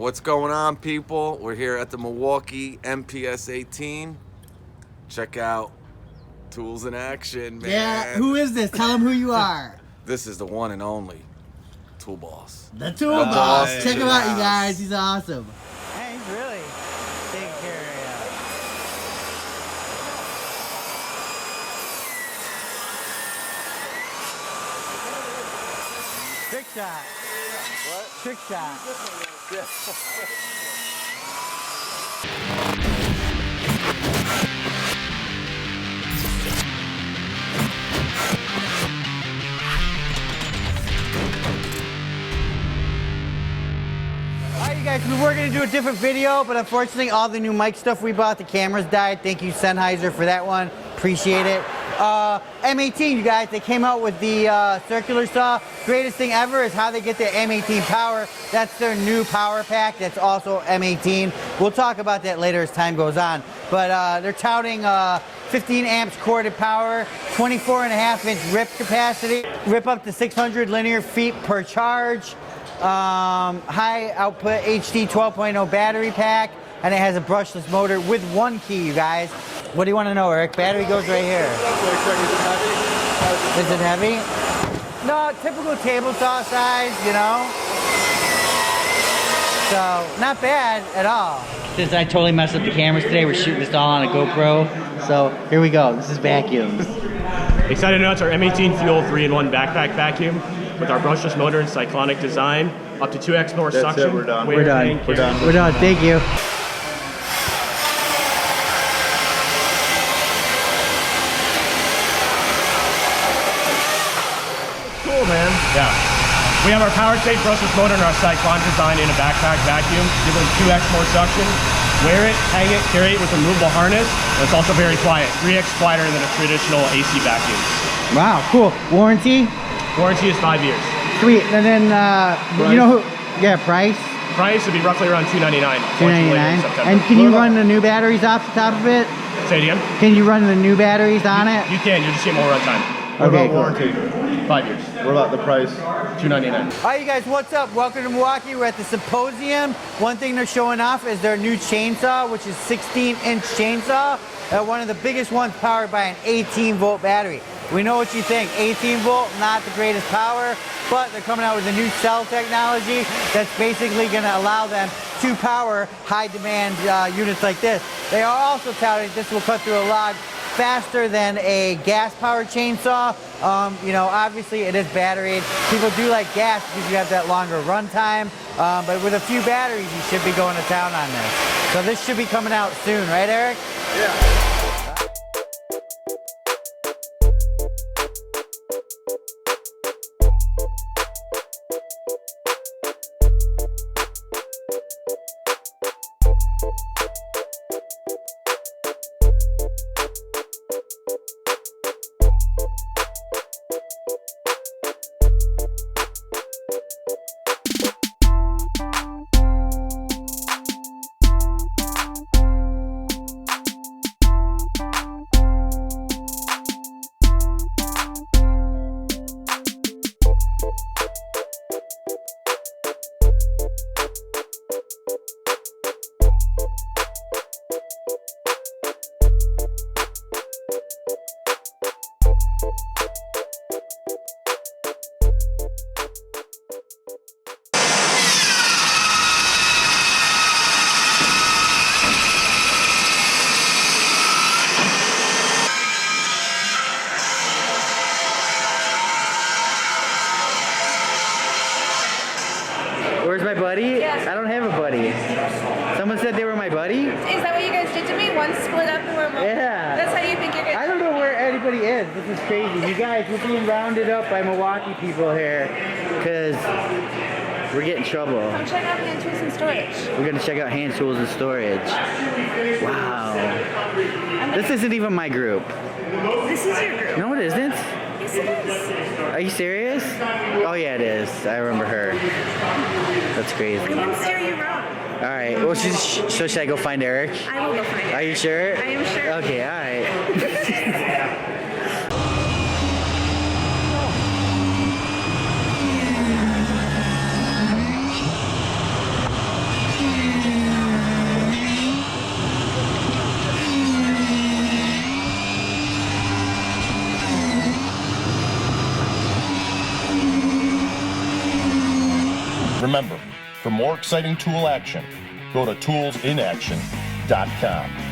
What's going on, people? We're here at the Milwaukee MPS 18. Check out Tools in Action, man. Yeah, who is this? Tell them who you are. This is the one and only Tool Boss. The Tool Boss. Nice. Check him out, you guys. He's awesome. Hey, he's really taking care of you. Trick shot. What? Trick shot. Alright, you guys, we were going to do a different video, but unfortunately all the new mic stuff we bought, the cameras died. Thank you, Sennheiser, for that one. Appreciate it. M18, you guys, they came out with the circular saw. Greatest thing ever is how they get the M18 power. That's their new power pack. That's also M18. We'll talk about that later as time goes on. But they're touting 15 amps corded power, 24.5-inch rip capacity, rip up to 600 linear feet per charge, high output HD 12.0 battery pack, and it has a brushless motor with one key, you guys. What do you want to know, Eric? Battery goes right here. Is it heavy? No, typical table saw size, you know? So, not bad at all. Since I totally messed up the cameras today, we're shooting this all on a GoPro. So, here we go. This is vacuums. Excited to announce our M18 Fuel 3-in-1 backpack vacuum with our brushless motor and cyclonic design. Up to 2x more suction. It, we're done. Weight, We're done. tank, We're done. We're done. Thank you. Cool, man. Yeah. We have our power state brushless motor and our cyclonic design in a backpack vacuum, giving 2x more suction. Wear it, hang it, carry it with a removable harness. And it's also very quiet, 3x quieter than a traditional AC vacuum. Wow, cool. Warranty? Warranty is 5 years. Sweet. And then, you know who? Yeah, price? Price would be roughly around $299. $299. And can you run the new batteries off the top of it? Say it again? Can you run the new batteries on it? You can, you just get more runtime. What Okay, about cool. warranty? 5 years. What about the price? $299. Alright, you guys, what's up? Welcome to Milwaukee. We're at the Symposium. One thing they're showing off is their new chainsaw, which is 16-inch chainsaw. One of the biggest ones powered by an 18-volt battery. We know what you think. 18-volt, not the greatest power, but they're coming out with a new cell technology that's basically going to allow them to power high-demand units like this. They are also touting this will cut through a log faster than a gas-powered chainsaw. You know, obviously it is batteried. People do like gas because you have that longer run time, but with a few batteries, you should be going to town on this. So this should be coming out soon, right, Eric? Yeah. Where's my buddy? Yeah. I don't have a buddy. Someone said they were my buddy? Is that what you guys did to me? One split up and we're Yeah. That's how you think you're I gonna... don't know where anybody is. This is crazy. You guys, we're being rounded up by Milwaukee people here because we're getting in trouble. Come check out hand tools and storage. We're gonna check out hand tools and storage. Wow. This isn't even my group. This is your group. No, it isn't. Yes, it is. Are you serious? Oh yeah, it is. I remember her. That's crazy. I wouldn't steer you wrong. All right. Well, so should I go find Eric? I will go find it. Are you sure? I am sure. Okay. All right. Remember, for more exciting tool action, go to toolsinaction.com.